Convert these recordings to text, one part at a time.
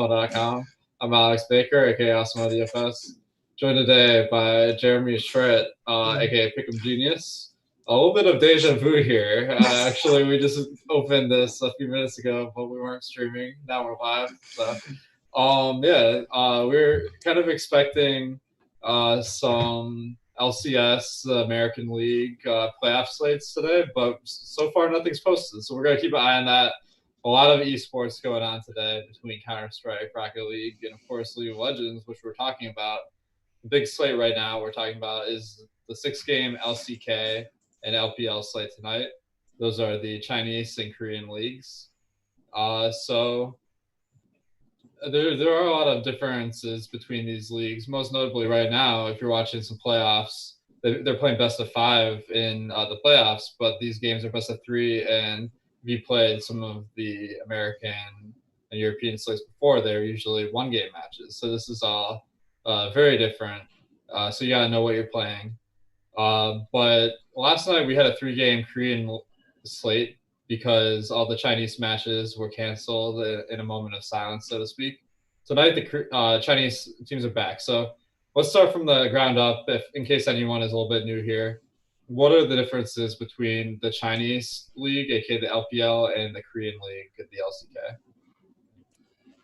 Awesemo.com. I'm Alex Baker, aka Awesemo DFS. Joined today by Jeremy Schritt, aka Pickemgenius. A little bit of deja vu here. Actually, we just opened this a few minutes ago, but we weren't streaming. Now we're live. So, we're kind of expecting some LCS, the American League playoff slates today, but so far nothing's posted. So we're gonna keep an eye on that. A lot of esports going on today between Counter-Strike, Rocket League, and of course League of Legends, which we're talking about. The big slate right now we're talking about is the 6-game LCK and LPL slate tonight. Those are the Chinese and Korean leagues. So there are a lot of differences between these leagues. Most notably right now, if you're watching some playoffs, they're playing best of 5 in the playoffs, but these games are best of 3, and we played some of the American and European slates before. They're usually 1-game matches. So this is all very different. So you got to know what you're playing. But last night we had a 3-game Korean slate because all the Chinese matches were canceled in a moment of silence, so to speak. Tonight the Chinese teams are back. So let's start from the ground up, in case anyone is a little bit new here. What are the differences between the Chinese league, aka the LPL, and the Korean league, the LCK?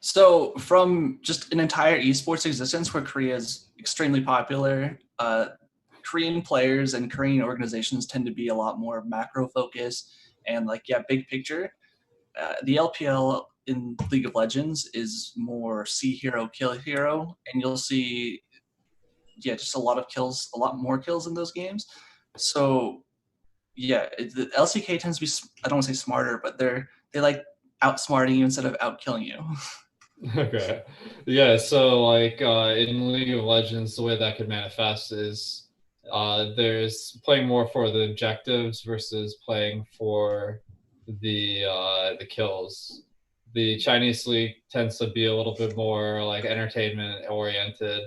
So from just an entire esports existence where Korea is extremely popular, Korean players and Korean organizations tend to be a lot more macro focused and big picture. The LPL in League of Legends is more see hero, kill hero, and you'll see just a lot more kills in those games. So, the LCK tends to be, I don't want to say smarter, but they like outsmarting you instead of outkilling you. Okay. Yeah, so in League of Legends, the way that could manifest is there's playing more for the objectives versus playing for the kills. The Chinese league tends to be a little bit more entertainment oriented.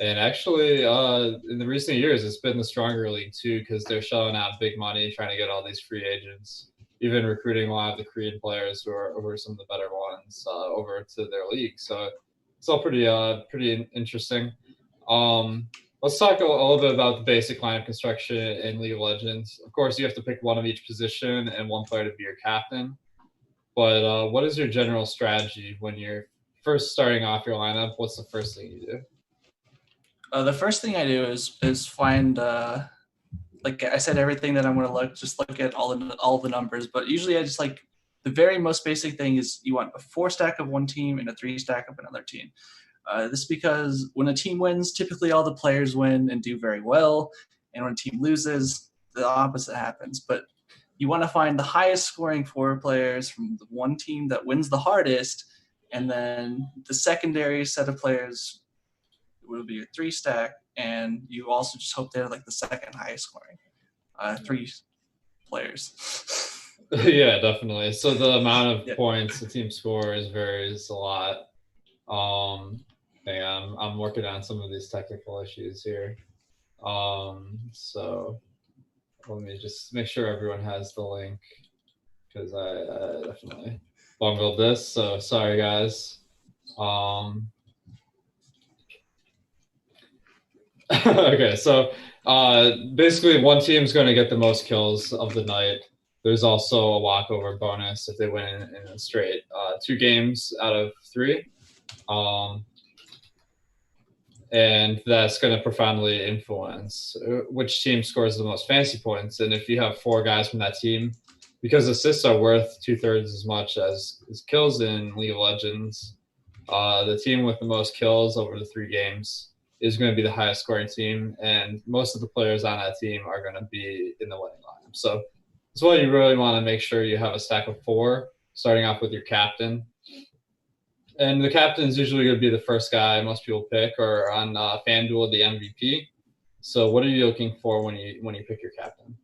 And actually, in the recent years, it's been the stronger league, too, because they're shelling out big money trying to get all these free agents, even recruiting a lot of the Korean players who are some of the better ones over to their league. So it's all pretty interesting. Let's talk a little bit about the basic lineup construction in League of Legends. Of course, you have to pick one of each position and one player to be your captain. But what is your general strategy when you're first starting off your lineup? What's the first thing you do? The first thing I do is find, like I said, everything that I'm going to look at all the numbers. But usually I just the very most basic thing is you want a 4 stack of one team and a 3 stack of another team. This is because when a team wins, typically all the players win and do very well. And when a team loses, the opposite happens. But you want to find the highest scoring 4 players from the one team that wins the hardest. And then the secondary set of players will be your 3 stack, and you also just hope they're the second highest scoring 3 players. Yeah, definitely. So the amount of points the team scores varies a lot. I'm working on some of these technical issues here. So let me just make sure everyone has the link, because I definitely bungled this. So sorry, guys. Okay, so basically one team's going to get the most kills of the night. There's also a walkover bonus if they win in a straight 2 games out of 3. And that's going to profoundly influence which team scores the most fantasy points. And if you have 4 guys from that team, because assists are worth 2/3 as much as kills in League of Legends, the team with the most kills over the 3 games is going to be the highest scoring team, and most of the players on that team are going to be in the winning lineup. So that's why you really want to make sure you have a stack of 4, starting off with your captain. And the captain is usually going to be the first guy most people pick, or on FanDuel, the MVP. So what are you looking for when you pick your captain?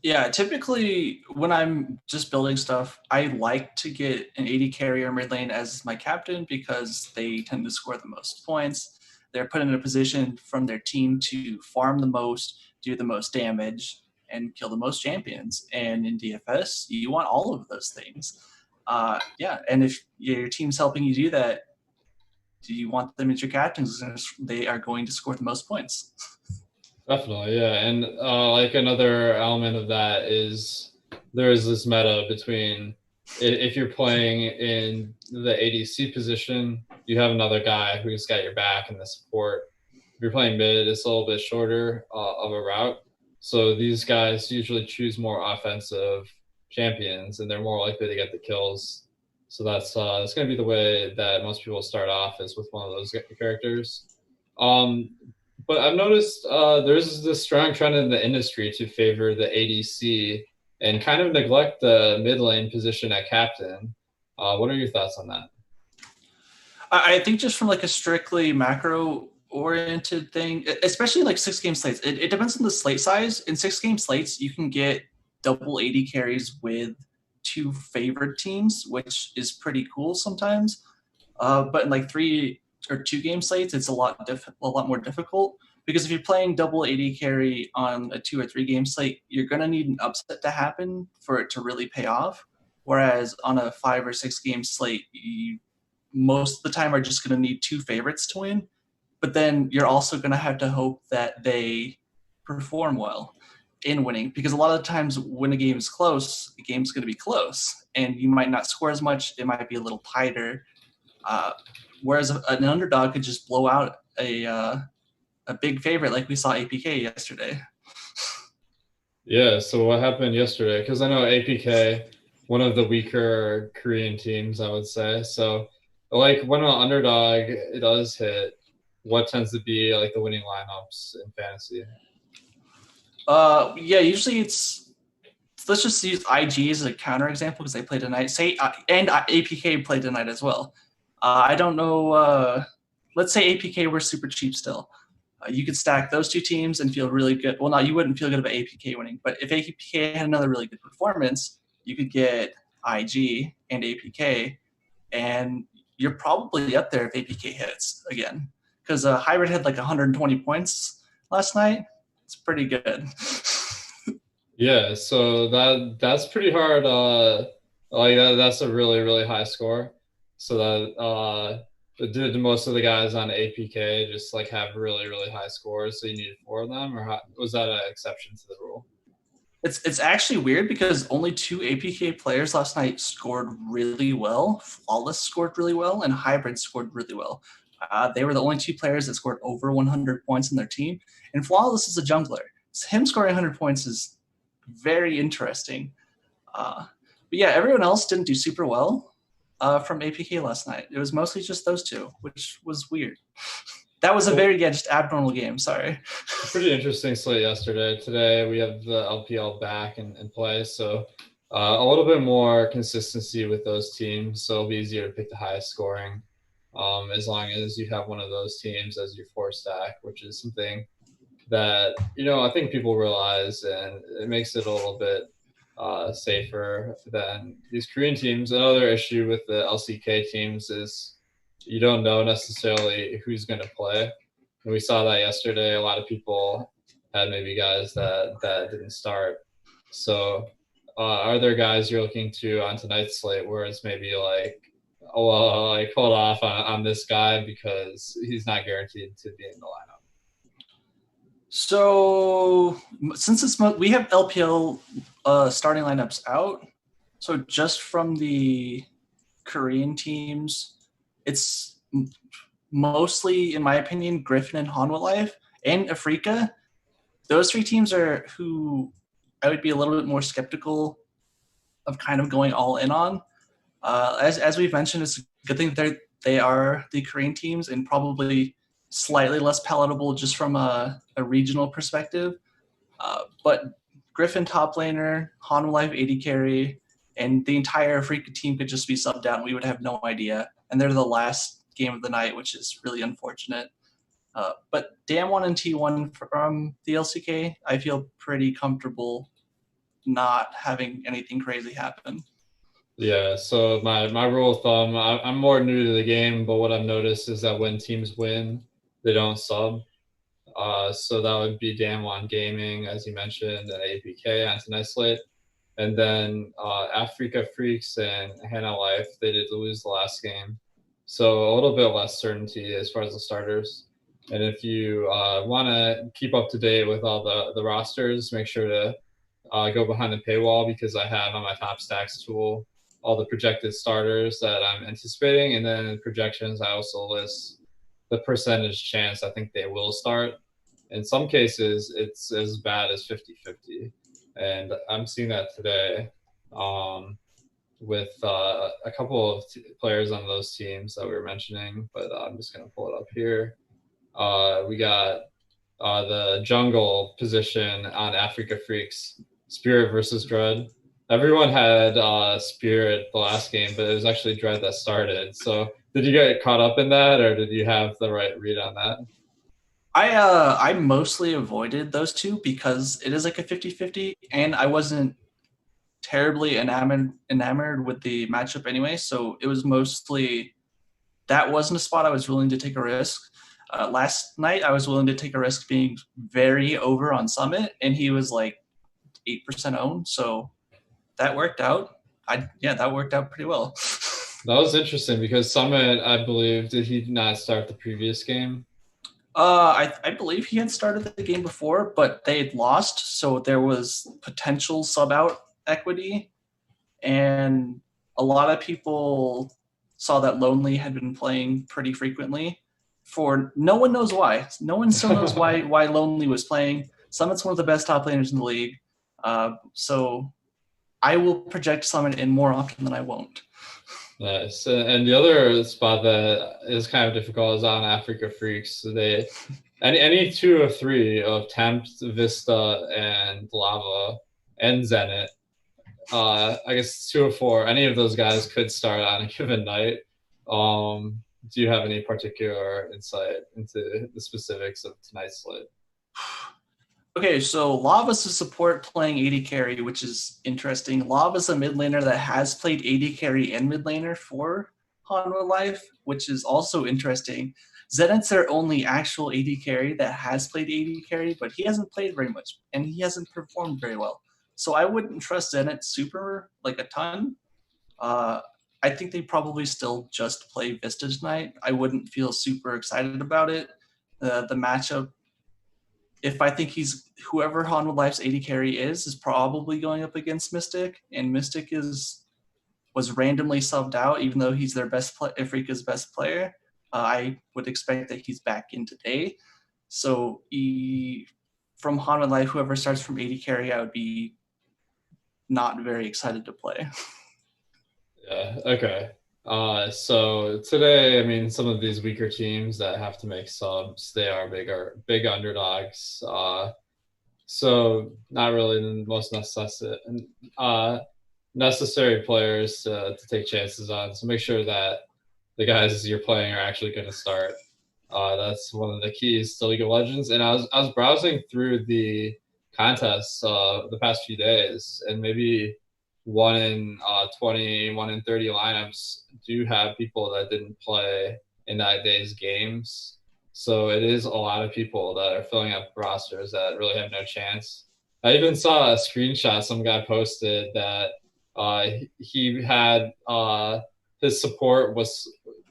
Yeah, typically when I'm just building stuff, I like to get an AD carrier mid lane as my captain because they tend to score the most points. They're put in a position from their team to farm the most, do the most damage, and kill the most champions. And in DFS, you want all of those things. And if your team's helping you do that, do you want them as your captains? They are going to score the most points. Definitely, yeah. And like another element of that is there is this meta between if you're playing in the ADC position, you have another guy who's got your back in the support. If you're playing mid, it's a little bit shorter of a route. So these guys usually choose more offensive champions, and they're more likely to get the kills. So that's going to be the way that most people start off, is with one of those characters. But I've noticed there's this strong trend in the industry to favor the ADC and kind of neglect the mid lane position at captain. What are your thoughts on that? I think just from like a strictly macro oriented thing, especially like 6-game slates, it depends on the slate size. In 6-game slates, you can get double AD carries with 2 favored teams, which is pretty cool sometimes. But in like 3 or 2-game slates, it's a lot more difficult, because if you're playing double AD carry on a 2 or 3-game slate, you're going to need an upset to happen for it to really pay off. Whereas on a 5 or 6-game slate, you most of the time are just going to need 2 favorites to win. But then you're also going to have to hope that they perform well in winning, because a lot of the times when a game is close, the game's going to be close, and you might not score as much. It might be a little tighter. Whereas an underdog could just blow out a big favorite, like we saw APK yesterday. Yeah, so what happened yesterday? Because I know APK, one of the weaker Korean teams, I would say. So, like, when an underdog it does hit, what tends to be like the winning lineups in fantasy? Yeah, usually let's just use IG as a counterexample, because they played tonight. And APK played tonight as well. I don't know. Let's say APK were super cheap still. You could stack those 2 teams and feel really good. Well, no, you wouldn't feel good about APK winning. But if APK had another really good performance, you could get IG and APK, and you're probably up there if APK hits again. Because Hybrid had like 120 points last night. It's pretty good. Yeah, so that's pretty hard. That's a really really high score. So that did most of the guys on APK just like have really really high scores? So you needed 4 of them, or was that an exception to the rule? It's actually weird, because only 2 APK players last night scored really well. Flawless scored really well, and Hybrid scored really well. They were the only 2 players that scored over 100 points in their team. And Flawless is a jungler. So him scoring 100 points is very interesting. But yeah, everyone else didn't do super well from APK last night. It was mostly just those 2, which was weird. That was a very just abnormal game. Sorry. Pretty interesting slate yesterday. Today we have the LPL back in play, so a little bit more consistency with those teams. So it'll be easier to pick the highest scoring, as long as you have one of those teams as your 4 stack, which is something that I think people realize, and it makes it a little bit safer than these Korean teams. Another issue with the LCK teams is you don't know necessarily who's going to play. And we saw that yesterday. A lot of people had maybe guys that didn't start. So are there guys you're looking to on tonight's slate where it's maybe like, oh, well, like hold off on this guy because he's not guaranteed to be in the lineup? So since we have LPL starting lineups out, so just from the Korean teams, it's mostly, in my opinion, Griffin and Hanwha Life and Afrika. Those 3 teams are who I would be a little bit more skeptical of kind of going all in on. As we've mentioned, it's a good thing that they are the Korean teams, and probably slightly less palatable just from a regional perspective. But Griffin top laner, Hanwha Life AD carry, and the entire Afrika team could just be subbed out, and we would have no idea. And they're the last game of the night, which is really unfortunate. But Damwon and T1 from the LCK, I feel pretty comfortable not having anything crazy happen. Yeah, so my rule of thumb, I'm more new to the game, but what I've noticed is that when teams win, they don't sub. So that would be Damwon Gaming, as you mentioned, and APK on tonight's slate. And then Afrika Freaks and Hannah Life, they did lose the last game. So a little bit less certainty as far as the starters. And if you want to keep up to date with all the rosters, make sure to go behind the paywall, because I have on my top stacks tool all the projected starters that I'm anticipating. And then in projections, I also list the percentage chance I think they will start. In some cases, it's as bad as 50-50. And I'm seeing that today with a couple of players on those teams that we were mentioning. But I'm just going to pull it up here. We got the jungle position on Africa Freaks, Spirit versus Dread. Everyone had Spirit the last game, but it was actually Dread that started. So did you get caught up in that, or did you have the right read on that? I mostly avoided those two because it is like a 50-50, and I wasn't terribly enamored with the matchup anyway. So it was mostly that wasn't a spot I was willing to take a risk. Last night, I was willing to take a risk being very over on Summit, and he was like 8% owned. So that worked out. That worked out pretty well. That was interesting because Summit, I believe, did he not start the previous game? I believe he had started the game before, but they had lost, so there was potential sub out equity, and a lot of people saw that Lonely had been playing pretty frequently. For no one knows why. No one still knows why Lonely was playing. Summit's one of the best top laners in the league, so I will project Summit in more often than I won't. Nice. And the other spot that is kind of difficult is on Africa Freaks. So they any 2 of 3 of Tempt, Vista, and Lava, and Zenit. I guess 2 of 4. Any of those guys could start on a given night. Do you have any particular insight into the specifics of tonight's slate? Okay, so Lava's a support playing AD carry, which is interesting. Lava's a mid laner that has played AD carry and mid laner for Hanwha Life, which is also interesting. Zenit's their only actual AD carry that has played AD carry, but he hasn't played very much, and he hasn't performed very well. So I wouldn't trust Zenit super, like a ton. I think they probably still just play Vista tonight. I wouldn't feel super excited about it. The matchup, if I think he's whoever Hanwha Life's AD carry is probably going up against Mystic, and Mystic was randomly subbed out, even though he's their best Africa's best player. I would expect that he's back in today. So from Hanwha Life, whoever starts from AD carry, I would be not very excited to play. Yeah. Okay. So today, I mean, some of these weaker teams that have to make subs, they are big underdogs. So not really the most necessary players to take chances on. So make sure that the guys you're playing are actually going to start. That's one of the keys to League of Legends. And I was browsing through the contests the past few days, and maybe 1 in 20, 1 in 30 lineups do have people that didn't play in that day's games. So it is a lot of people that are filling up rosters that really have no chance. I even saw a screenshot some guy posted that he had his support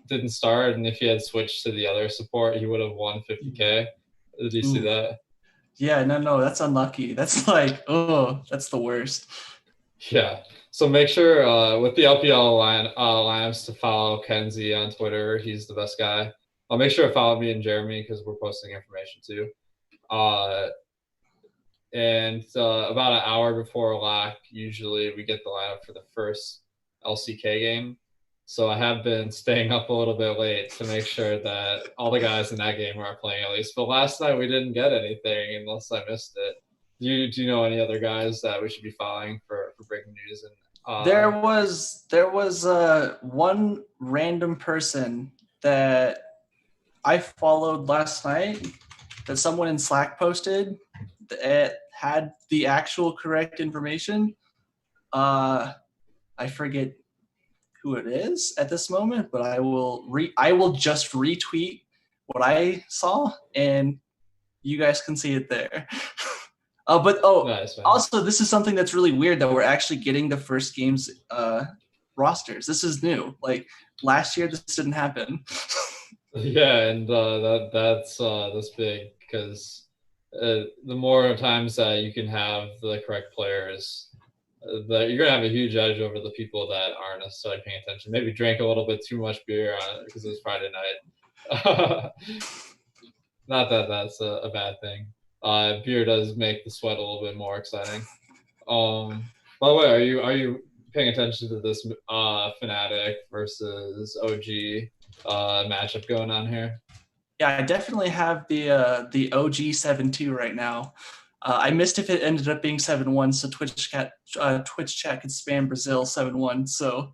didn't start, and if he had switched to the other support, he would have won 50K. Did you see that? Yeah, no, that's unlucky. That's like, oh, that's the worst. Yeah. So make sure with the LPL lineups to follow Kenzie on Twitter. He's the best guy. I'll make sure to follow me and Jeremy because we're posting information too. And about an hour before lock, usually we get the lineup for the first LCK game. So I have been staying up a little bit late to make sure that all the guys in that game are playing at least. But last night we didn't get anything unless I missed it. Do you know any other guys that we should be following for breaking news? And there was one random person that I followed last night that someone in Slack posted that had the actual correct information. I forget who it is at this moment, but I will just retweet what I saw, and you guys can see it there. Nice, also, this is something that's really weird that we're actually getting the first game's rosters. This is new. Like, last year this didn't happen. Yeah, and that's big because the more times that you can have the correct players, that you're gonna have a huge edge over the people that aren't necessarily paying attention. Maybe drank a little bit too much beer on it because it was Friday night. Not that that's a bad thing. Beer does make the sweat a little bit more exciting. By the way, are you paying attention to this Fnatic versus OG matchup going on here? Yeah, I definitely have the OG 7-2 right now. I missed if it ended up being 7-1, so Twitch chat could spam Brazil 7-1. So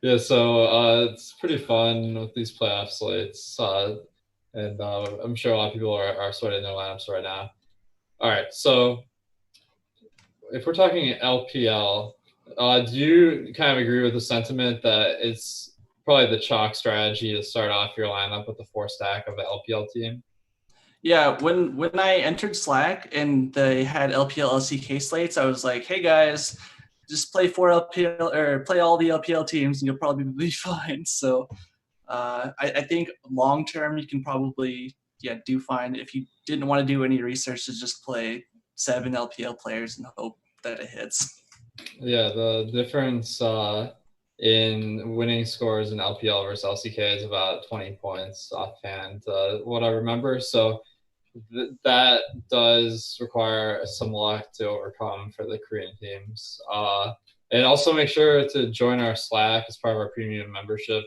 yeah, so it's pretty fun with these playoff slates, and I'm sure a lot of people are sweating their lineups right now. All right, so if we're talking LPL, do you kind of agree with the sentiment that it's probably the chalk strategy to start off your lineup with the 4-stack of the LPL team? yeah, when I entered Slack and they had LPL LCK slates, I was like, hey guys, just play 4 LPL or play all the LPL teams and you'll probably be fine. So I think long term you can probably do fine if you didn't want to do any research to just play 7 LPL players and hope that it hits. Yeah, the difference in winning scores in LPL versus LCK is about 20 points offhand, what I remember. So that does require some luck to overcome for the Korean teams. And also make sure to join our Slack as part of our premium membership,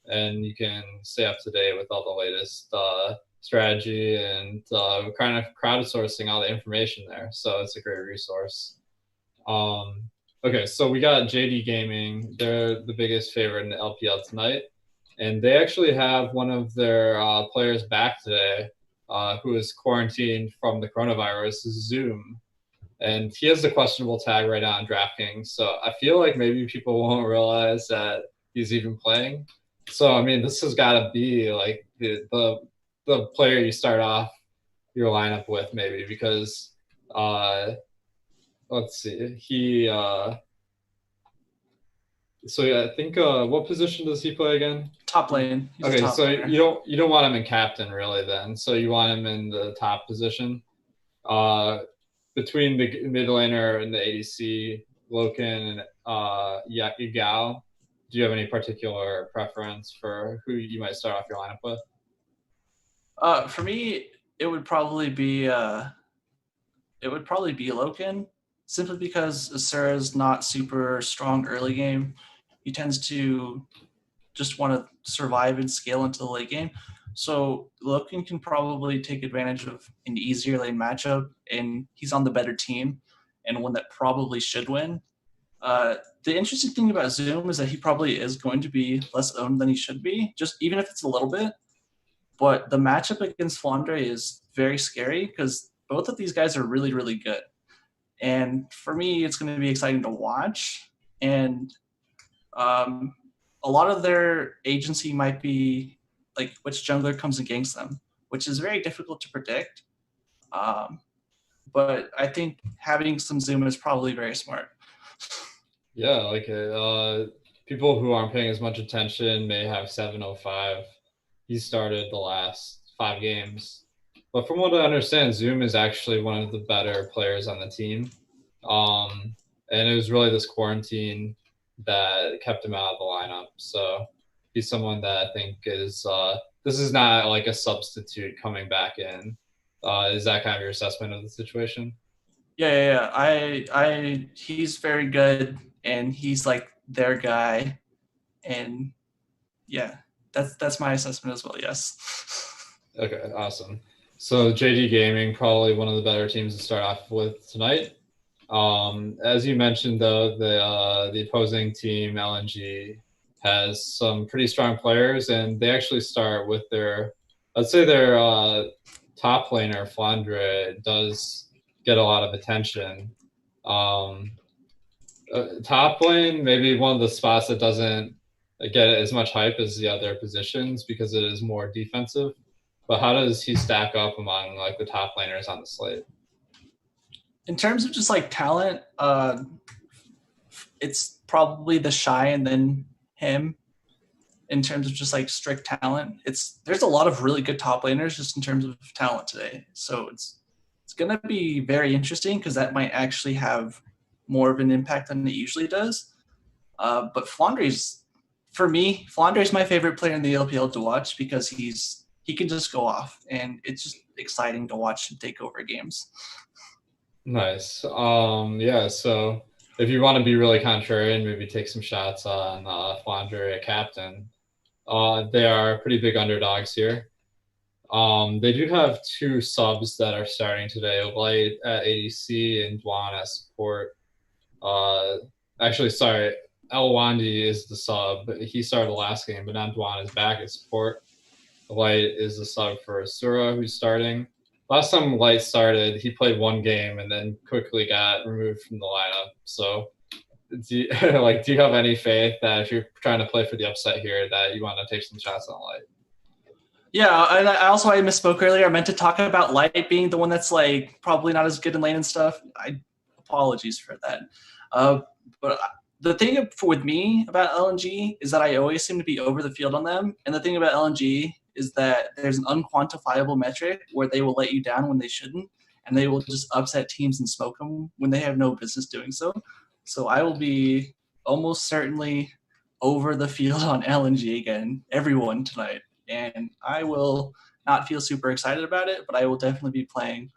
and you can stay up to date with all the latest strategy and kind of crowdsourcing all the information there. So it's a great resource. Okay, so we got JD Gaming. They're the biggest favorite in the LPL tonight, and they actually have one of their players back today, who is quarantined from the coronavirus, Zoom, and he has the questionable tag right now on DraftKings. So I feel like maybe people won't realize that he's even playing. So I mean, this has got to be like the player you start off your lineup with, maybe, because let's see, so yeah, I think what position does he play again? Top lane. He's okay, so player. you don't want him in captain really then. So you want him in the top position. Between the mid laner and the ADC, Loken and Yagao, do you have any particular preference for who you might start off your lineup with? For me, it would probably be Loken, simply because Asura is not super strong early game. He tends to just want to survive and scale into the late game. So Loken can probably take advantage of an easier lane matchup, and he's on the better team and one that probably should win. The interesting thing about Zoom is that he probably is going to be less owned than he should be, just even if it's a little bit. But the matchup against Flandre is very scary because both of these guys are really, really good. And for me, it's going to be exciting to watch. And a lot of their agency might be like which jungler comes and ganks them, which is very difficult to predict. But I think having some Zoom is probably very smart. Yeah, like people who aren't paying as much attention may have 705. He started the last 5 games. But from what I understand, Zoom is actually one of the better players on the team. And it was really this quarantine that kept him out of the lineup. So he's someone that I think is this is not like a substitute coming back in. Is that kind of your assessment of the situation? Yeah. He's very good, and he's like their guy, and yeah, that's my assessment as well. Yes. Okay, awesome. So JD Gaming, probably one of the better teams to start off with tonight. As you mentioned, though, the opposing team LNG has some pretty strong players, and they actually start with let's say their top laner Flandre does get a lot of attention. Top lane, maybe one of the spots that doesn't get as much hype as the other positions because it is more defensive. But how does he stack up among like the top laners on the slate? In terms of just like talent, it's probably the Shy and then him in terms of just like strict talent. There's a lot of really good top laners just in terms of talent today. So it's going to be very interesting because that might actually have more of an impact than it usually does. But Flandre's, for me, Flandre's my favorite player in the LPL to watch because he can just go off, and it's just exciting to watch him take over games. Nice. Yeah, so if you want to be really contrarian, maybe take some shots on Flandre, a captain. They are pretty big underdogs here. They do have 2 subs that are starting today, Light at ADC and Dwan at support. Actually, sorry, Elwandi is the sub. He started the last game, but now Dwan is back at support. Light is the sub for Asura, who's starting. Last time Light started, he played 1 game and then quickly got removed from the lineup. So, do you have any faith that if you're trying to play for the upset here, that you want to take some shots on Light? Yeah, and I misspoke earlier. I meant to talk about Light being the one that's like probably not as good in lane and stuff. Apologies for that. But the thing with me about LNG is that I always seem to be over the field on them. And the thing about LNG is that there's an unquantifiable metric where they will let you down when they shouldn't, and they will just upset teams and smoke them when they have no business doing so. So I will be almost certainly over the field on LNG again, everyone tonight. And I will not feel super excited about it, but I will definitely be playing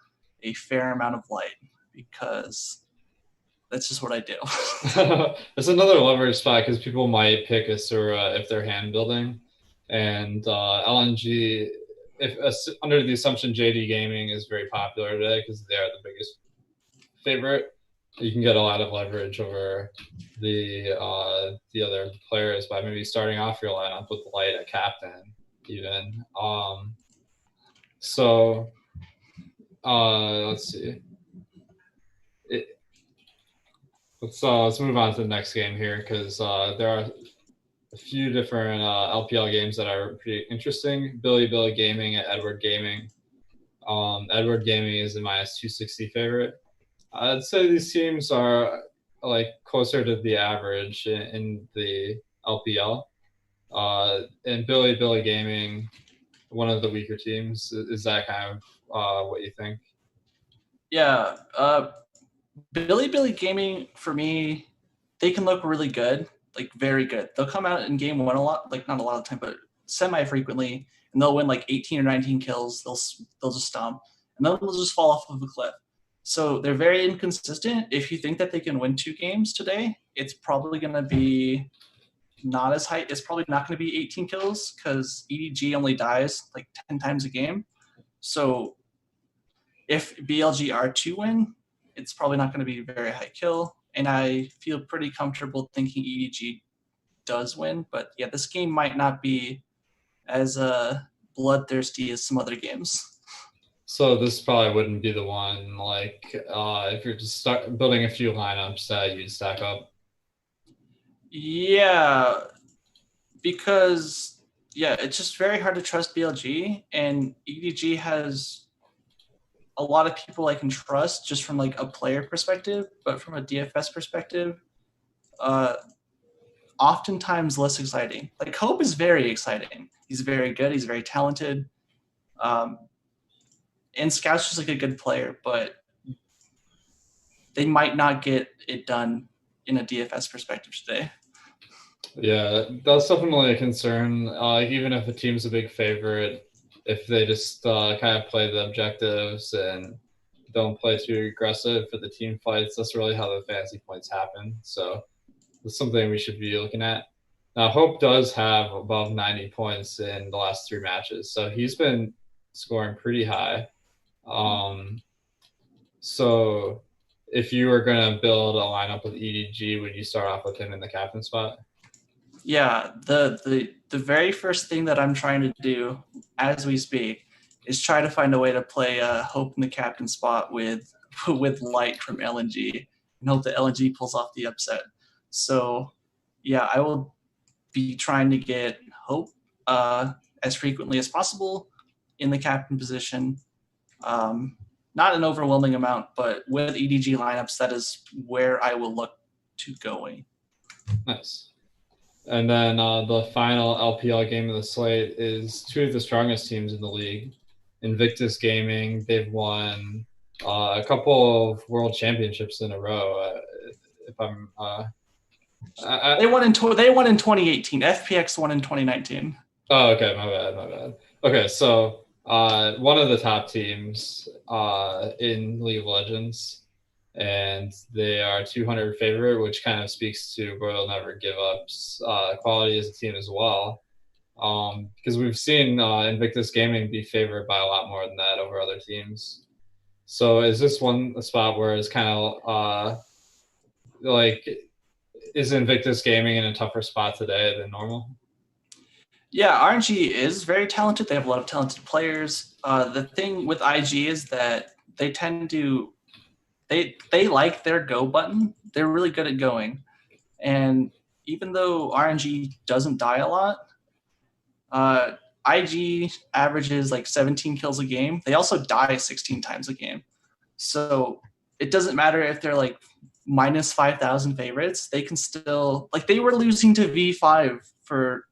a fair amount of Light because that's just what I do. It's another leverage spot because people might pick Asura if they're hand building. And LNG, under the assumption JD Gaming is very popular today because they are the biggest favorite, you can get a lot of leverage over the other players by maybe starting off your lineup with Light at captain even. Let's see. Let's move on to the next game here because there are a few different LPL games that are pretty interesting. Billy Gaming at Edward Gaming. Edward Gaming is a -260 favorite. I'd say these teams are like closer to the average in the LPL. And Billy Gaming, one of the weaker teams. Is that kind of what you think? Yeah. Billy Gaming, for me, they can look really good, like very good. They'll come out in game 1 a lot, like not a lot of time, but semi-frequently, and they'll win like 18 or 19 kills. They'll just stomp, and then they'll just fall off of a cliff. So they're very inconsistent. If you think that they can win 2 games today, it's probably going to be not as high. It's probably not going to be 18 kills because EDG only dies like 10 times a game. So if BLG are to win, it's probably not going to be a very high kill. And I feel pretty comfortable thinking EDG does win. But yeah, this game might not be as bloodthirsty as some other games. So this probably wouldn't be the one, like, if you're just building a few lineups that you'd stack up. Yeah, because, yeah, it's just very hard to trust BLG, and EDG has a lot of people I can trust just from, like, a player perspective, but from a DFS perspective, oftentimes less exciting. Like, Hope is very exciting. He's very good. He's very talented. And Scout's just like a good player, but they might not get it done in a DFS perspective today. Yeah, that's definitely a concern. Even if a team's a big favorite, if they just kind of play the objectives and don't play too aggressive for the team fights, that's really how the fantasy points happen. So that's something we should be looking at. Now, Hope does have above 90 points in the last 3 matches, so he's been scoring pretty high. So if you were going to build a lineup with EDG, would you start off with him in the captain spot? Yeah, the very first thing that I'm trying to do as we speak is try to find a way to play Hope in the captain spot with Light from LNG and hope that LNG pulls off the upset. So, yeah, I will be trying to get Hope as frequently as possible in the captain position. Not an overwhelming amount, but with EDG lineups, that is where I will look to going. Nice. And then the final LPL game of the slate is two of the strongest teams in the league. Invictus Gaming, they've won a couple of world championships in a row. If I'm, They won in 2018. FPX won in 2019. Oh, okay, my bad. Okay, so one of the top teams in League of Legends, and they are 200 favorite, which kind of speaks to Royal Never Give Up's quality as a team as well. Because we've seen Invictus Gaming be favored by a lot more than that over other teams. So is this one spot where it's kind of like, is Invictus Gaming in a tougher spot today than normal? Yeah, RNG is very talented. They have a lot of talented players. The thing with IG is that they tend to they like their go button. They're really good at going, and even though RNG doesn't die a lot, IG averages like 17 kills a game. They also die 16 times a game. So it doesn't matter if they're like minus 5,000 favorites. They can still, like, they were losing to V5 for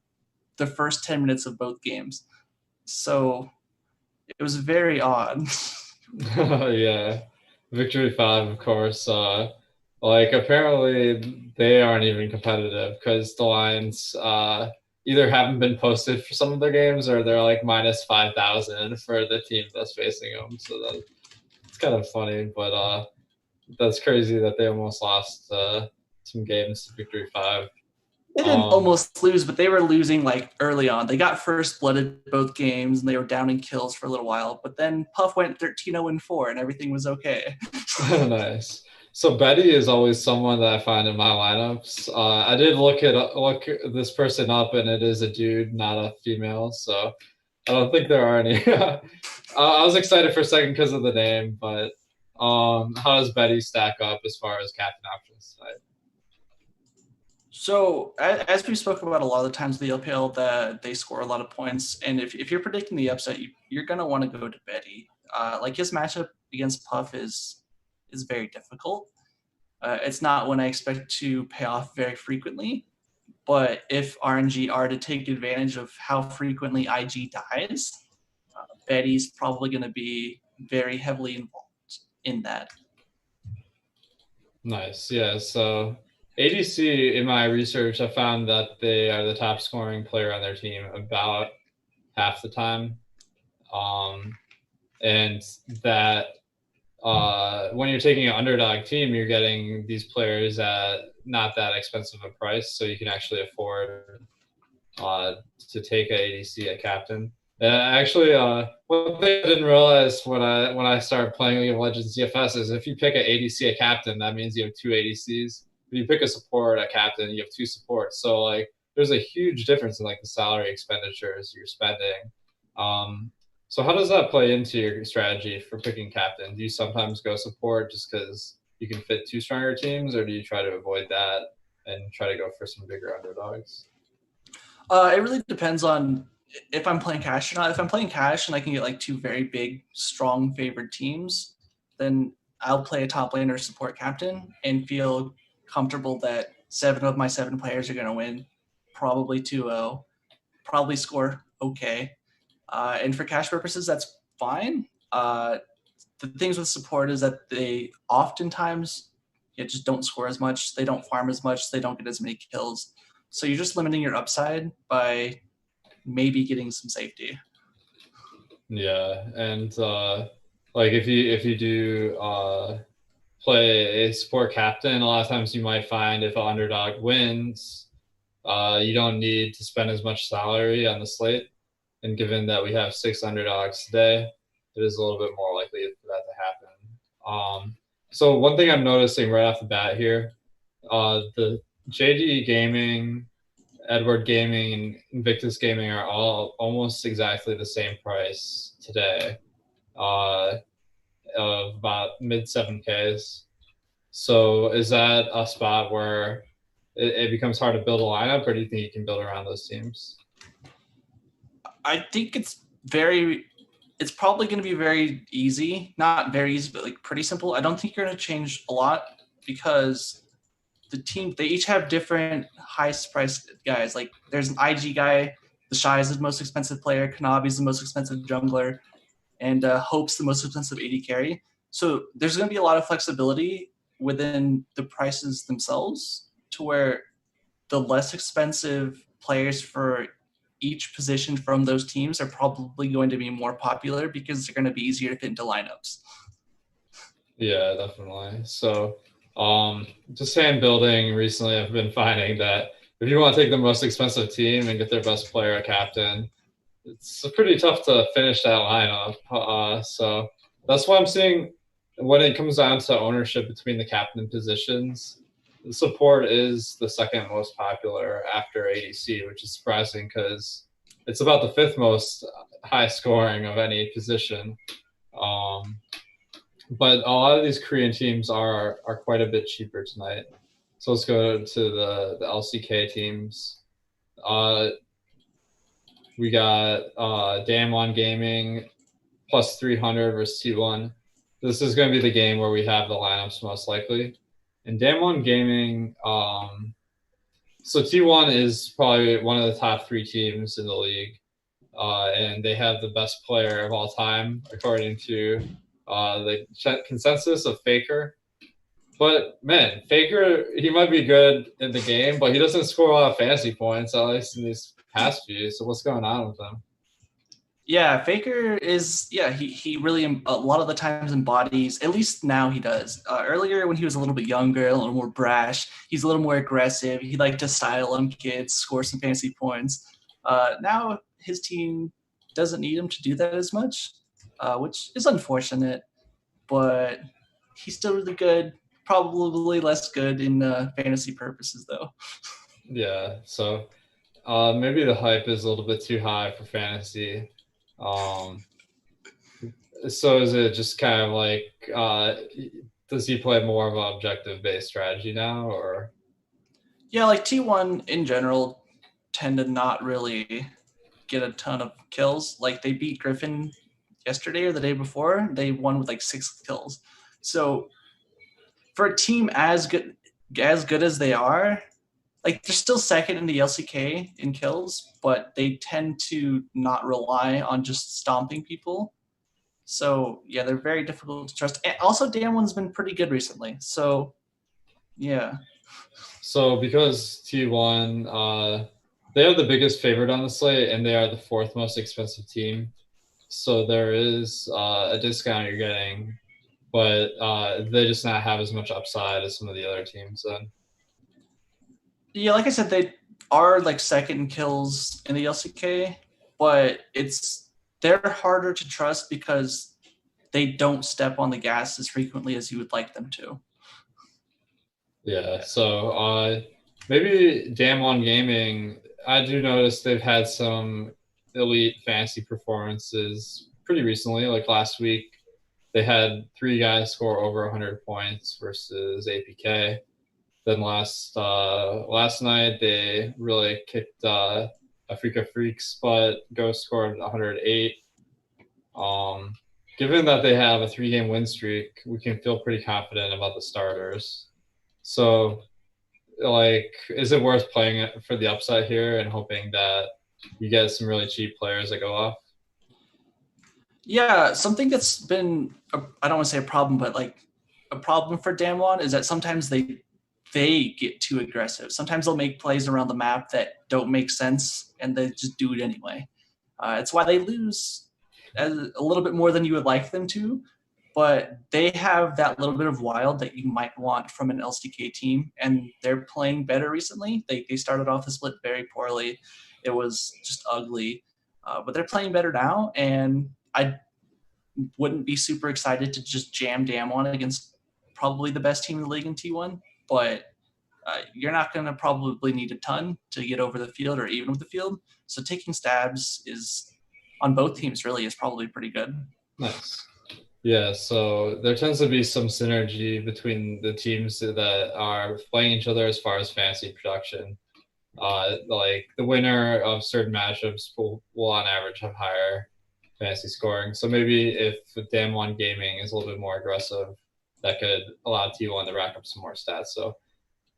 the first 10 minutes of both games. So it was very odd. Yeah. Victory 5, of course. Like, apparently they aren't even competitive because the lines either haven't been posted for some of their games or they're like minus 5,000 for the team that's facing them. So it's kind of funny, but that's crazy that they almost lost some games to Victory 5. They didn't almost lose, but they were losing like early on. They got first blooded both games and they were down in kills for a little while. But then Puff went 13-0-4 and everything was okay. Nice. So Betty is always someone that I find in my lineups. I did look this person up, and it is a dude, not a female. So I don't think there are any. I was excited for a second because of the name, but how does Betty stack up as far as captain options tonight? So as we spoke about a lot of the times the LPL, that they score a lot of points, and if you're predicting the upset, you're gonna want to go to Betty. Like his matchup against Puff is very difficult. It's not one I expect to pay off very frequently, but if RNG are to take advantage of how frequently IG dies, Betty's probably going to be very heavily involved in that. Nice. Yeah. So ADC, in my research, I found that they are the top scoring player on their team about half the time. And that when you're taking an underdog team, you're getting these players at not that expensive a price, so you can actually afford to take an ADC at captain. And actually, one thing I didn't realize when I started playing League of Legends DFS is if you pick an ADC at captain, that means you have two ADCs. If you pick a support at captain, you have two supports. So like, there's a huge difference in like the salary expenditures you're spending. So how does that play into your strategy for picking captain? Do you sometimes go support just because you can fit two stronger teams, or do you try to avoid that and try to go for some bigger underdogs? It really depends on if I'm playing cash or not. If I'm playing cash and I can get like two very big, strong favored teams, then I'll play a top laner support captain and feel comfortable that 7 of my 7 players are going to win, probably 2-0, probably score okay. And for cash purposes, that's fine. The things with support is that they oftentimes just don't score as much. They don't farm as much. They don't get as many kills. So you're just limiting your upside by maybe getting some safety. Yeah, and like if you do play a support captain, a lot of times you might find if an underdog wins, you don't need to spend as much salary on the slate. And given that we have 6 underdogs today, it is a little bit more likely for that to happen. So one thing I'm noticing right off the bat here, the JD Gaming, Edward Gaming, and Invictus Gaming are all almost exactly the same price today, of about mid 7Ks. So is that a spot where it becomes hard to build a lineup, or do you think you can build around those teams? I think it's probably going to be very easy. Not very easy, but like pretty simple. I don't think you're going to change a lot because the team, they each have different highest priced guys. Like there's an IG guy, the Shy is the most expensive player, Kanabi's the most expensive jungler, and Hope's the most expensive AD carry. So there's going to be a lot of flexibility within the prices themselves to where the less expensive players for each position from those teams are probably going to be more popular because they're going to be easier to fit into lineups. Yeah, definitely. So just hand building recently, I've been finding that if you want to take the most expensive team and get their best player a captain, it's pretty tough to finish that lineup. So that's why I'm seeing when it comes down to ownership between the captain positions, the support is the second most popular after ADC, which is surprising because it's about the fifth most high scoring of any position. But a lot of these Korean teams are quite a bit cheaper tonight. So let's go to the LCK teams. We got Damwon Gaming plus 300 versus T1. This is going to be the game where we have the lineups most likely. And Damwon Gaming, so T1 is probably one of the top 3 teams in the league. And they have the best player of all time, according to the consensus of Faker. But man, Faker, he might be good in the game, but he doesn't score a lot of fantasy points, at least in these past few. So what's going on with him? Yeah, Faker is, he really, a lot of the times embodies, at least now he does. Earlier when he was a little bit younger, a little more brash, he's a little more aggressive. He liked to style on kids, score some fantasy points. Now his team doesn't need him to do that as much, which is unfortunate, but he's still really good. Probably less good in fantasy purposes, though. Yeah, so maybe the hype is a little bit too high for fantasy. So is it just kind of like, does he play more of an objective-based strategy now, or? Yeah, like T1 in general tend to not really get a ton of kills. Like they beat Griffin yesterday or the day before. They won with like 6 kills. So for a team as good as they are, like they're still second in the LCK in kills, but they tend to not rely on just stomping people. So yeah, they're very difficult to trust. And also, Damwon's been pretty good recently. So yeah. So because T1, they are the biggest favorite on the slate, and they are the 4th most expensive team. So there is a discount you're getting, but they just not have as much upside as some of the other teams. Then. Yeah, like I said, they are like second in kills in the LCK, but they're harder to trust because they don't step on the gas as frequently as you would like them to. Yeah, so maybe Damwon Gaming, I do notice they've had some elite fantasy performances pretty recently. Like last week, they had 3 guys score over 100 points versus APK. Then last night, they really kicked a Freak of Freaks, but Ghost scored 108. Given that they have a 3-game win streak, we can feel pretty confident about the starters. So, like, is it worth playing it for the upside here and hoping that you get some really cheap players that go off? Yeah, something that's been, I don't want to say a problem, but like a problem for Damwon is that sometimes they get too aggressive. Sometimes they'll make plays around the map that don't make sense, and they just do it anyway. It's why they lose a little bit more than you would like them to, but they have that little bit of wild that you might want from an LCK team, and they're playing better recently. They started off the split very poorly. It was just ugly, but they're playing better now, and I wouldn't be super excited to just jam Damwon against probably the best team in the league in T1, but you're not going to probably need a ton to get over the field or even with the field. So taking stabs is on both teams really is probably pretty good. Nice. Yeah, so there tends to be some synergy between the teams that are playing each other as far as fantasy production. Like the winner of certain matchups will on average have higher fantasy scoring. So maybe if Damwon Gaming is a little bit more aggressive, that could allow T1 to rack up some more stats. So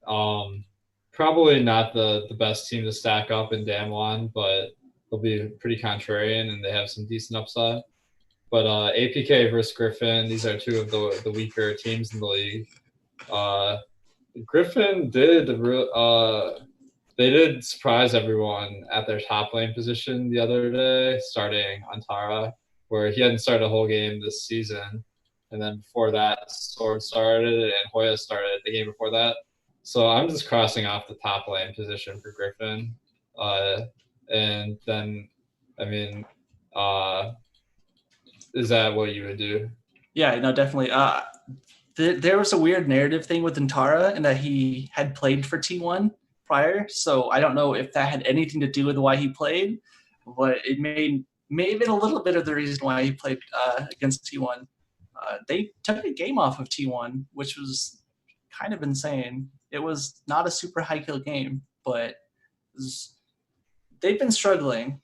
Probably not the best team to stack up in Damwon, but they'll be pretty contrarian and they have some decent upside. But APK versus Griffin, these are two of the weaker teams in the league. Griffin they did surprise everyone at their top lane position the other day, starting Antara, where he hadn't started a whole game this season. And then before that, Sword started and Hoya started the game before that. So I'm just crossing off the top lane position for Griffin. And then, I mean, uh, is that what you would do? Yeah, no, definitely. There was a weird narrative thing with Antara in that he had played for T1 prior, so I don't know if that had anything to do with why he played, but it may have been a little bit of the reason why he played against T1. They took a game off of T1, which was kind of insane. It was not a super high kill game, but they've been struggling.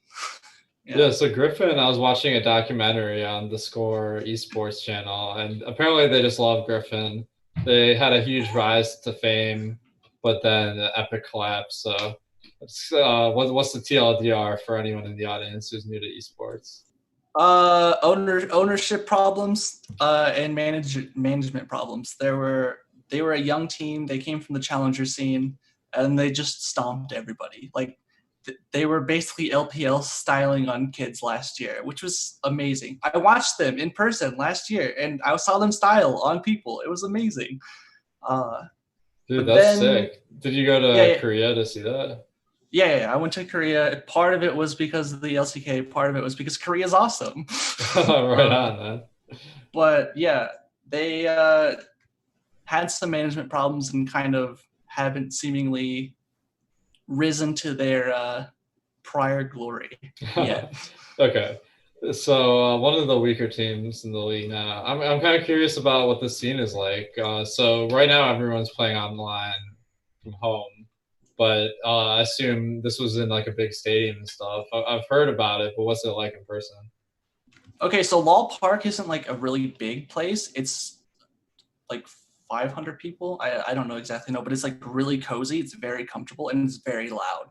Yeah, so Griffin, I was watching a documentary on the Score esports channel, and apparently they just love Griffin. They had a huge rise to fame, but then an epic collapse. So, what's the TLDR for anyone in the audience who's new to esports? Ownership problems and management problems. They were a young team. They came from the challenger scene, and they just stomped everybody. Like they were basically LPL styling on kids last year, which was amazing. I watched them in person last year, and I saw them style on people. It was amazing. Dude, But that's then, sick. Did you go to Korea to see that? Yeah, I went to Korea. Part of it was because of the LCK. Part of it was because Korea's awesome. Right on, man. But yeah, they had some management problems and kind of haven't seemingly risen to their prior glory yet. Okay. So one of the weaker teams in the league now. I'm kind of curious about what the scene is like. So right now everyone's playing online from home, but I assume this was in like a big stadium and stuff. I've heard about it, but what's it like in person? Okay, so LoL Park isn't like a really big place. It's like 500 people. I don't know exactly, but it's like really cozy. It's very comfortable and it's very loud.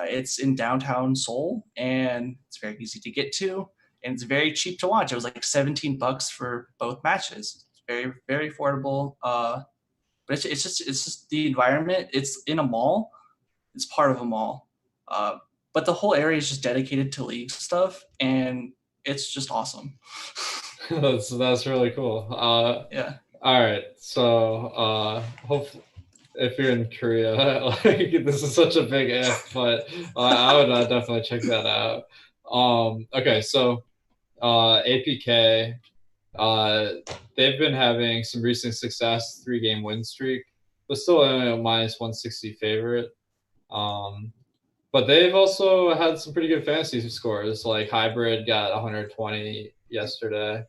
It's in downtown Seoul and it's very easy to get to and it's very cheap to watch. It was like $17 for both matches. It's very, very affordable. But it's just the environment. It's in a mall. It's part of a mall. But the whole area is just dedicated to league stuff and it's just awesome. That's really cool. Yeah. All right. So hopefully if you're in Korea, like this is such a big if, but I would definitely check that out. Okay, so APK, they've been having some recent success, 3-game win streak, but still only a minus 160 favorite. But they've also had some pretty good fantasy scores. Like Hybrid got 120 yesterday.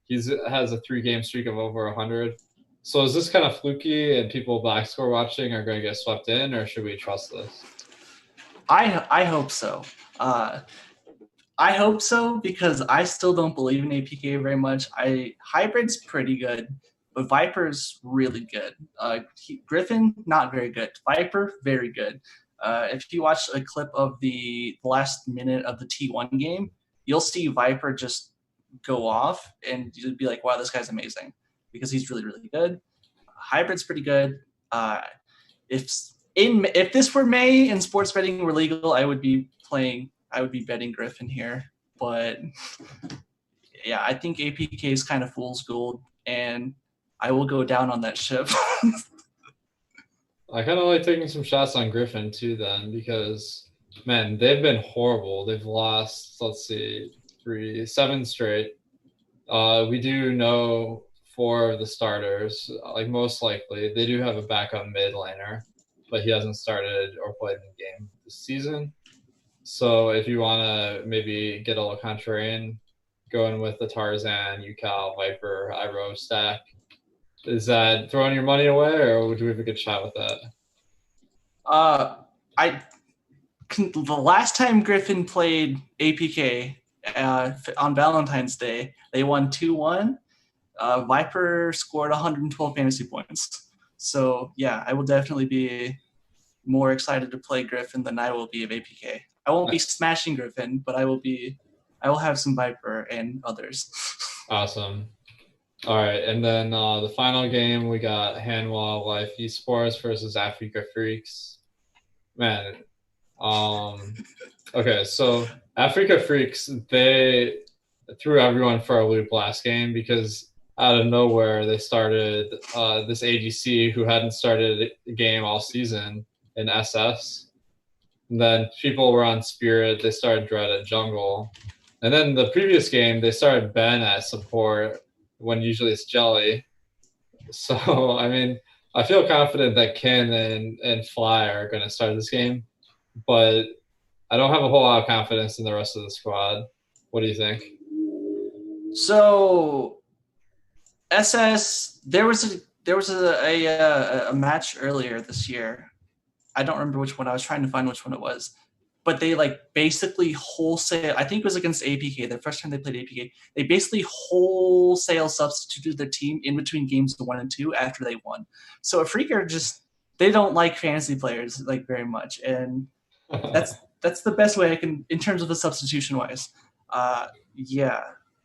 He has a 3-game streak of over 100. So is this kind of fluky and people black score watching are going to get swept in, or should we trust this? I hope so. I hope so because I still don't believe in APK very much. Hybrid's pretty good, but Viper's really good. Griffin, not very good. Viper, very good. If you watch a clip of the last minute of the T1 game, you'll see Viper just go off and you'd be like, wow, this guy's amazing because he's really, really good. Hybrid's pretty good. If this were May and sports betting were legal, I would be betting Griffin here. But yeah, I think APK is kind of fool's gold, and I will go down on that ship. I kind of like taking some shots on Griffin too, then, because man, they've been horrible. They've lost, let's see, 7 straight. We do know 4 of the starters, like most likely. They do have a backup mid laner, but he hasn't started or played in the game this season. So if you want to maybe get a little contrarian, going with the Tarzan, UCal, Viper, Iroh stack, is that throwing your money away, or would you have a good shot with that? The last time Griffin played APK on Valentine's Day, they won 2-1. Viper scored 112 fantasy points. So yeah, I will definitely be more excited to play Griffin than I will be of APK. I won't be smashing Griffin, but I will have some Viper and others. Awesome. All right, and then the final game we got Hanwha Life Esports versus Africa Freaks. Man, okay, so Africa Freaks, they threw everyone for a loop last game because out of nowhere they started this ADC who hadn't started a game all season in SS. And then people were on Spirit, they started Dread at jungle. And then the previous game they started Ben at support when usually it's Jelly. So I mean, I feel confident that Ken and Fly are going to start this game, but I don't have a whole lot of confidence in the rest of the squad. What do you think? So SS, there was a match earlier this year. I don't remember which one. I was trying to find which one it was, but they like basically wholesale. I think it was against APK. The first time they played APK, they basically wholesale substituted their team in between games 1 and 2 after they won. So Afrika just they don't like fantasy players like very much, and that's the best way I can in terms of the substitution wise. Yeah,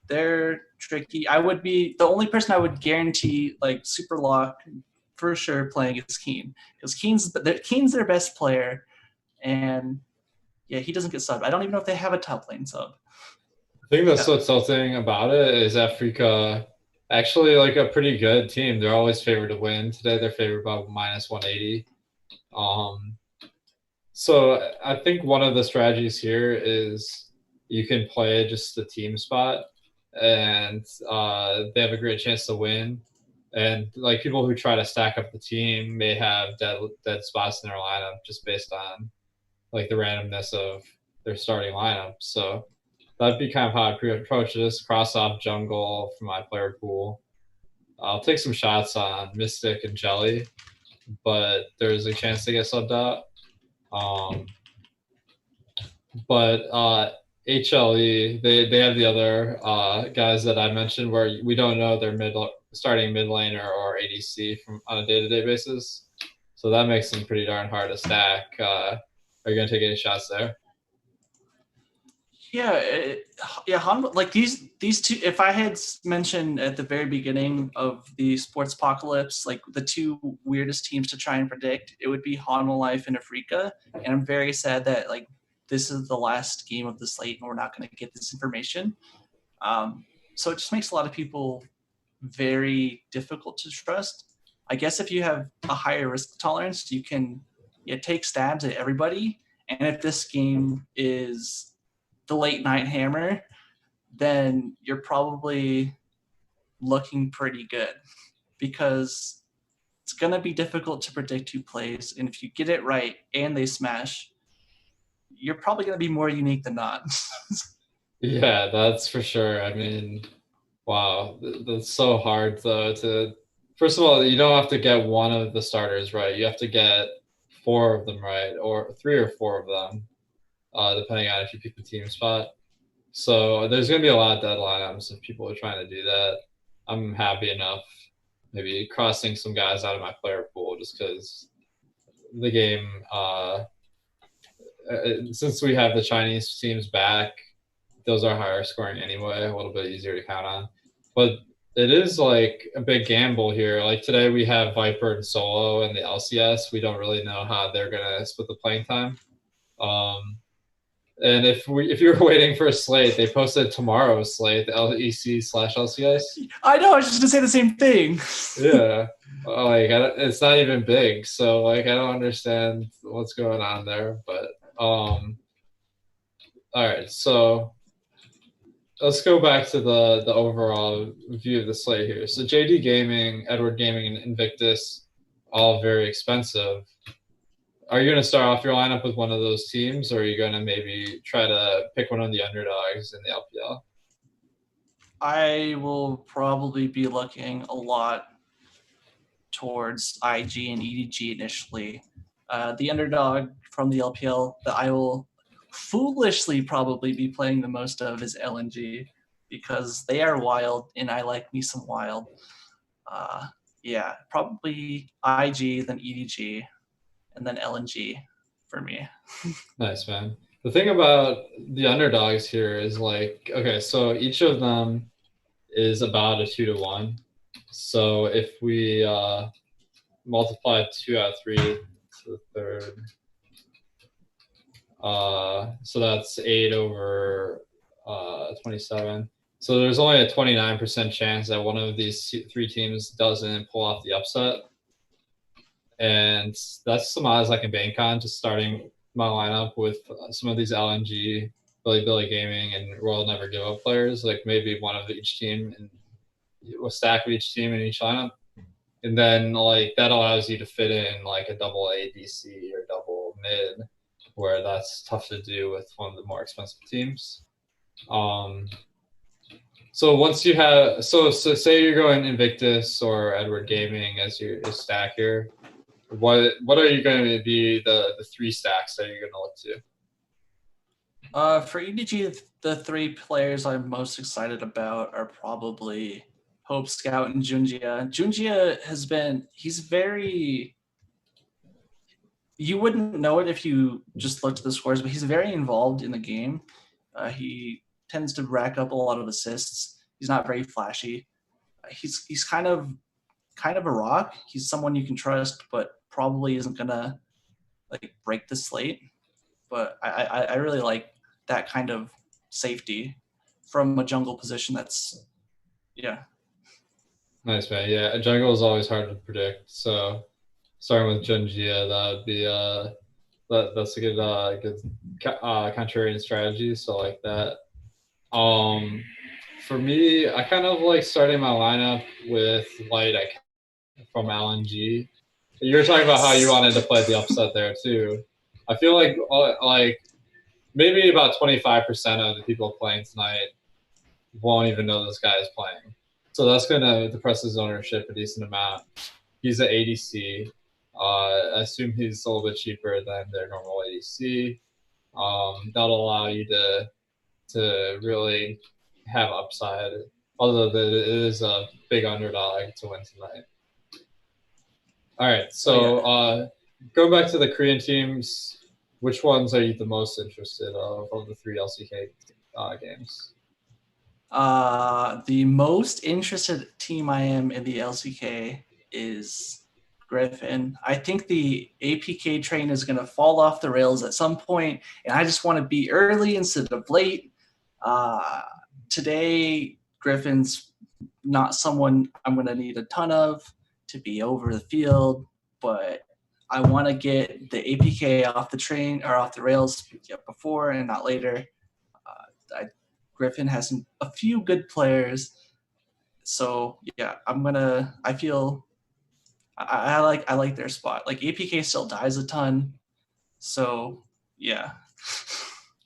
they're tricky. I would be the only person I would guarantee like super lock for sure playing is Keen because Keen's their best player, and yeah, he doesn't get subbed. I don't even know if they have a top lane sub. I think that's what's tilting about it is Africa actually like a pretty good team. They're always favored to win. Today they're favored by minus 180. So I think one of the strategies here is you can play just the team spot, and they have a great chance to win. And like people who try to stack up the team may have dead spots in their lineup just based on like the randomness of their starting lineup. So that'd be kind of how I approach this. Cross off jungle from my player pool. I'll take some shots on Mystic and Jelly, but there's a chance they get subbed out. But HLE, they have the other guys that I mentioned where we don't know their starting mid laner or ADC from on a day-to-day basis. So that makes them pretty darn hard to stack. Are you going to take any shots there? Yeah, like these two. If I had mentioned at the very beginning of the sports apocalypse, like the two weirdest teams to try and predict, it would be Hanwha Life and Afrika. And I'm very sad that like this is the last game of the slate, and we're not going to get this information. So it just makes a lot of people very difficult to trust. I guess if you have a higher risk tolerance, you can take stabs at everybody. And if this game is the late night hammer, then you're probably looking pretty good because it's going to be difficult to predict who plays. And if you get it right and they smash, you're probably going to be more unique than not. Yeah, that's for sure. I mean, wow, that's so hard though to. First of all, you don't have to get one of the starters right. You have to get 4 of them right, or 3 or 4 of them, depending on if you pick the team spot. So there's going to be a lot of dead lineups if people are trying to do that. I'm happy enough maybe crossing some guys out of my player pool just because the game, since we have the Chinese teams back, those are higher scoring anyway, a little bit easier to count on. But it is like a big gamble here. Like today we have Viper and Solo and the LCS. We don't really know how they're going to split the playing time. And if you were waiting for a slate, they posted tomorrow's slate, the LEC/LCS. I know. I was just gonna say the same thing. Yeah, like it's not even big, so like I don't understand what's going on there. But all right, so let's go back to the overall view of the slate here. So JD Gaming, Edward Gaming, and Invictus, all very expensive. Are you going to start off your lineup with one of those teams, or are you going to maybe try to pick one of the underdogs in the LPL? I will probably be looking a lot towards IG and EDG initially. The underdog from the LPL that I will foolishly probably be playing the most of is LNG because they are wild, and I like me some wild. Yeah, probably IG, then EDG, and then LNG for me. Nice, man. The thing about the underdogs here is like, okay, so each of them is about a 2-1. So if we multiply 2 out of 3 to the third, so that's 8 over 27. So there's only a 29% chance that one of these three teams doesn't pull off the upset. And that's some odds I can bank on, just starting my lineup with some of these LNG, Billy Gaming, and Royal Never Give Up players, like maybe one of each team and a stack of each team in each lineup. And then like that allows you to fit in like a double ADC or double mid, where that's tough to do with one of the more expensive teams. So once you have, so say you're going Invictus or Edward Gaming as your stack here, what are you going to be the three stacks that you're going to look For EDG, the 3 players I'm most excited about are probably Hope Scout and Junjia. Junjia he's very, you wouldn't know it if you just looked at the scores, but he's very involved in the game. He tends to rack up a lot of assists. He's not very flashy. He's kind of a rock. He's someone you can trust, but probably isn't gonna like break the slate. But I really like that kind of safety from a jungle position. That's Nice, man. Yeah, jungle is always hard to predict. So starting with Junjia, that would be that's a good contrarian strategy. So like that. For me, I kind of like starting my lineup with Light from LNG. You're talking about how you wanted to play the upset there too. I feel like maybe about 25% of the people playing tonight won't even know this guy is playing. So that's going to depress his ownership a decent amount. He's an ADC. I assume he's a little bit cheaper than their normal ADC. That'll allow you to really have upside, although it is a big underdog to win tonight. All right, so going back to the Korean teams, which ones are you the most interested of the 3 LCK games? The most interested team I am in the LCK is Griffin. I think the APK train is going to fall off the rails at some point, and I just want to be early instead of late. Today, Griffin's not someone I'm going to need a ton of to be over the field, but I want to get the APK off the train or off the rails before and not later. Griffin has a few good players, so yeah, I feel I like their spot. Like APK still dies a ton, so yeah.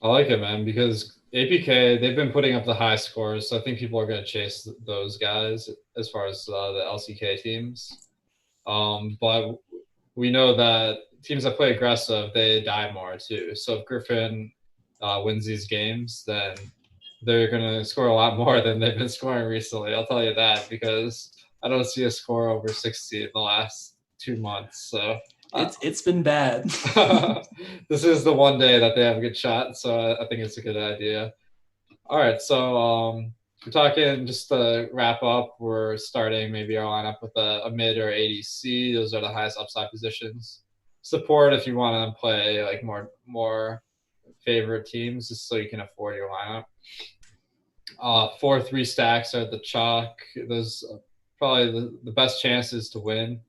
I like it, man, because APK, they've been putting up the high scores, so I think people are going to chase those guys as far as the LCK teams. But we know that teams that play aggressive, they die more too. So if Griffin wins these games, then they're going to score a lot more than they've been scoring recently. I'll tell you that, because I don't see a score over 60 in the last 2 months. So it's been bad. This is the one day that they have a good shot, so I think it's a good idea. All right, so we're talking just to wrap up. We're starting maybe our lineup with a mid or ADC. Those are the highest upside positions. Support if you want to play like more favorite teams, just so you can afford your lineup. 4-3 stacks are the chalk. Those are probably the best chances to win.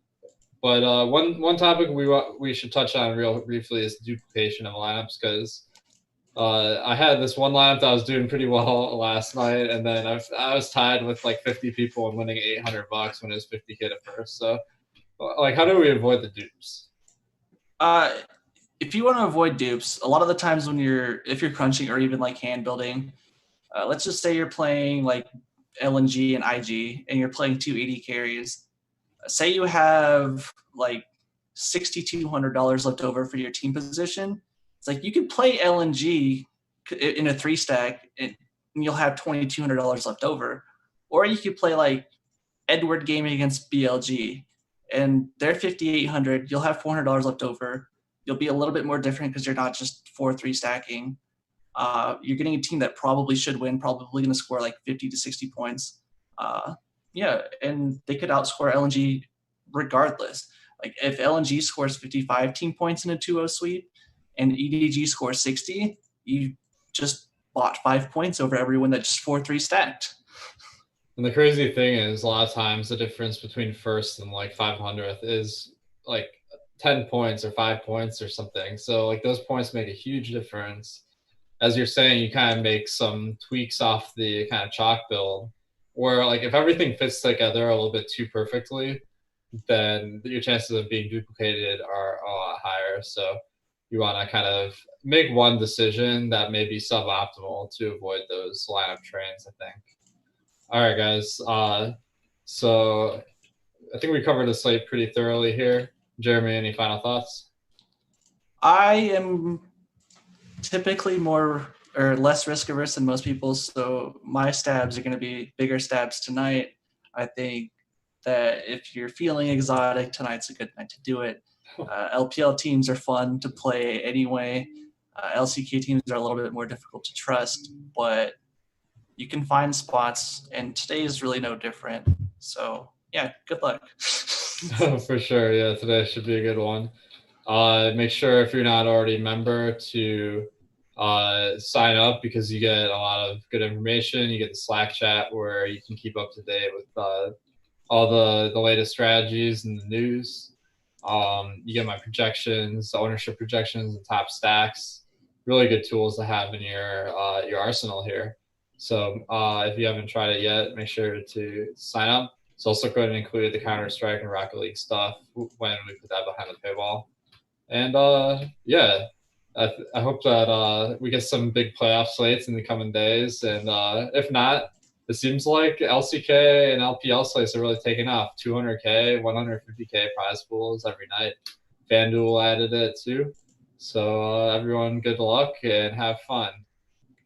But one topic we should touch on real briefly is duplication of lineups, because I had this one lineup that I was doing pretty well last night, and then I was tied with like 50 people and winning $800 when it was 50K to first. So, like, how do we avoid the dupes? If you want to avoid dupes, a lot of the times if you're crunching or even like hand building, let's just say you're playing like LNG and IG, and you're playing 2 AD carries. Say you have like $6,200 left over for your team position. It's like you could play LNG in a 3 stack and you'll have $2,200 left over. Or you could play like Edward Gaming against BLG, and they're 5,800. You'll have $400 left over. You'll be a little bit more different because you're not just 4-3 stacking. You're getting a team that probably should win, probably going to score like 50 to 60 points. Yeah, and they could outscore LNG regardless. Like if LNG scores 55 team points in a 2-0 sweep and EDG scores 60, you just bought 5 points over everyone that just 4-3 stacked. And the crazy thing is, a lot of times the difference between first and like 500th is like 10 points or 5 points or something. So like those points make a huge difference. As you're saying, you kind of make some tweaks off the kind of chalk build, where like if everything fits together a little bit too perfectly, then your chances of being duplicated are a lot higher. So you want to kind of make one decision that may be suboptimal to avoid those lineup trains, I think. All right, guys. So I think we covered the slate pretty thoroughly here. Jeremy, any final thoughts? I am typically more or less risk averse than most people, so my stabs are going to be bigger stabs tonight. I think that if you're feeling exotic, tonight's a good night to do it. LPL teams are fun to play anyway. LCK teams are a little bit more difficult to trust, but you can find spots, and today is really no different. So, yeah, good luck. For sure. Yeah, today should be a good one. Make sure if you're not already a member to sign up, because you get a lot of good information. You get the Slack chat where you can keep up to date with all the latest strategies and the news. You get my projections, ownership projections, and top stacks. Really good tools to have in your arsenal here. So if you haven't tried it yet, make sure to sign up. It's also going to include the Counter-Strike and Rocket League stuff when we put that behind the paywall. And yeah, I hope that we get some big playoff slates in the coming days. And if not, it seems like LCK and LPL slates are really taking off. 200K, 150K prize pools every night. FanDuel added it too. So everyone, good luck and have fun.